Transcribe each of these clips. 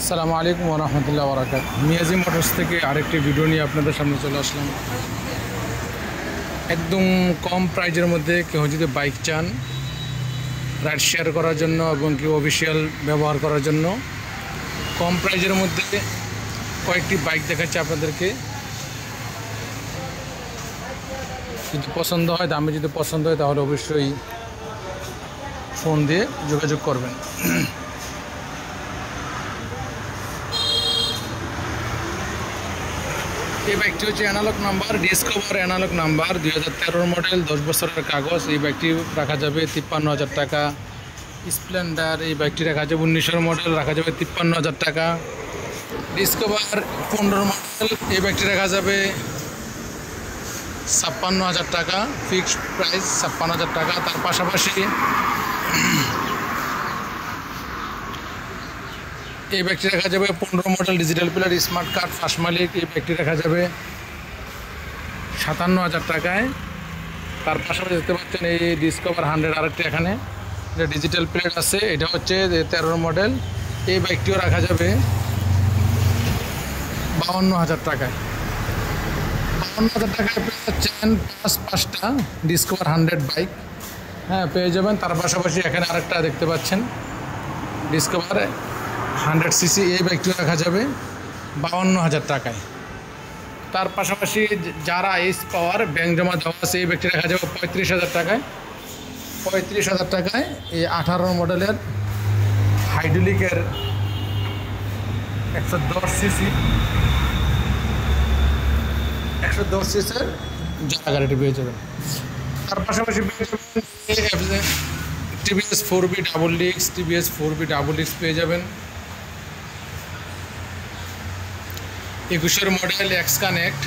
আসসালামু আলাইকুম ওয়া রাহমাতুল্লাহি ওয়া বারাকাতুহু। মিয়াজি মোটরস থেকে আরেকটি ভিডিও নিয়ে আপনাদের সামনে চলে আসলাম। একদম কম প্রাইজের মধ্যে কেউ যদি বাইক চান রাইড শেয়ার করার জন্য এবং কি অফিসিয়াল ব্যবহার করার জন্য কম প্রাইজের মধ্যে কয়েকটি বাইক দেখাচ্ছি আপনাদেরকে। যদি পছন্দ হয়, দামে যদি পছন্দ হয় তাহলে অবশ্যই ফোন দিয়ে যোগাযোগ করবেন। এই বাইকটি হচ্ছে analog number, discover analog number 2013 model, 10 বছরের কাগজ। এই বাইকটি রাখা যাবে 53,000 টাকা। স্প্লেন্ডার এই বাইকটি রাখা যাবে 1900 মডেল, রাখা যাবে 53,000 টাকা। ডিসকভার 15 মডেল, এই বাইকটি রাখা যাবে 56,000 টাকা, ফিক্সড প্রাইস 56,000 টাকা। তার পাশাপাশি এই ব্যাগটি রাখা যাবে 15 model digital player smart card first মালিক, এই ব্যাগটি রাখা যাবে 57,000 টাকায়। তার পাশাপাশি দেখতে পাচ্ছেন এই ডিসকভার 100 আরেকটি এখানে এটা ডিজিটাল প্লেট আছে, এটা হচ্ছে 13 মডেল, এই বাইকটিও রাখা যাবে 52,000 টাকায়। 52,000 টাকায় পেয়ে যাচ্ছেন 5টা ডিসকভার 100 বাইক, হ্যাঁ পেয়ে যাবেন। তার পাশাপাশি এখানে আরেকটা দেখতে পাচ্ছেন ডিসকভার 100cc, এই বাইকটি রাখা যাবে 52,000 টাকায়। তার পাশাপাশি যারা এস পাওয়ার ব্যাংক জমা দেওয়া আছে, এই বাইকটি রাখা যাবে 35,000 টাকায়। 35,000 টাকায় এই 18 মডেলের হাইড্রোলিকের 110cc যারা গাড়িটি পেয়ে যাবেন। তার পাশাপাশি TVS 4B double disc, TVS 4B double disc পেয়ে যাবেন। 21 মডেল এক্স কানেক্ট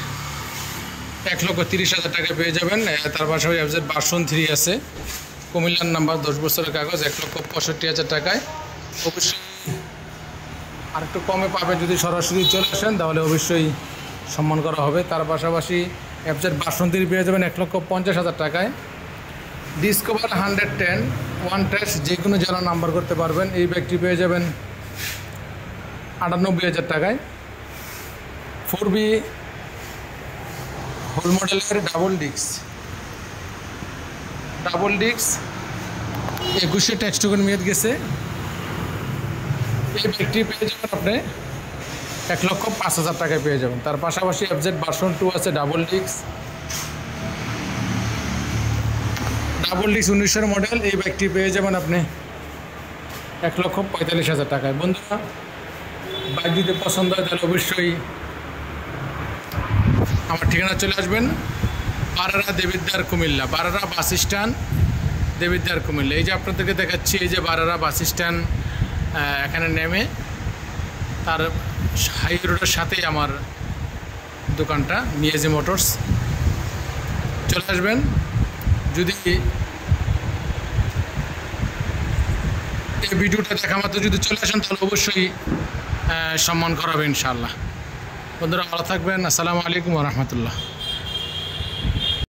1,30,000 টাকা পেয়ে যাবেন। তার পাশাপাশি এফজেড ভার্সন 3 আছে, কুমিল্লার নাম্বার, 10 বছরের কাগজ, 1,65,000 টাকায়। অবশ্যই আরেকটু কমে পাবেন যদি সরাসরি চলে আসেন, তাহলে অবশ্যই সম্মান করা হবে। তার পাশাপাশি এফজেড ভার্সন 3 পেয়ে যাবেন 1,50,000 টাকায়। ডিসকভার 110 ওয়ান টেস্ট যে কোনো জেলা নাম্বার করতে পারবেন, এই ব্যাগটি পেয়ে যাবেন 98,000 টাকায়। 4B হোল মডেলের ডাবল ডিস্ক 21 ট্যাক্স টোকেন মেয়াদ গেছে, এই ব্যাগটি পেয়ে যাবেন আপনি 1,05,000 টাকায় পেয়ে যাবেন। তার পাশাপাশি এফজেড ভার্সন 2 আছে ডাবল ডিস্ক 1900 মডেল, এই ব্যাগটি পেয়ে যাবেন আপনি 1,45,000 টাকায়। বন্ধুরা, বাইক যদি পছন্দ হয় তাহলে অবশ্যই আমার ঠিকানা চলে আসবেন, বারারা দেবিদ্বার কুমিল্লা, বারারা বাস স্ট্যান্ড দেবিদ্বার কুমিল্লা। এই যে আপনাদেরকে দেখাচ্ছি, এই যে বারারা বাস স্ট্যান্ড, এখানে নেমে তার হাই রোডের সাথেই আমার দোকানটা মিয়াজি মোটরস। চলে আসবেন, যদি এই ভিডিওটা দেখা মাত্র যদি চলে আসেন তাহলে অবশ্যই সম্মান করা হবে ইনশাআল্লাহ। বন্ধুরা ভালো থাকবেন। আসসালামু আলাইকুম ওয়া রাহমাতুল্লাহ।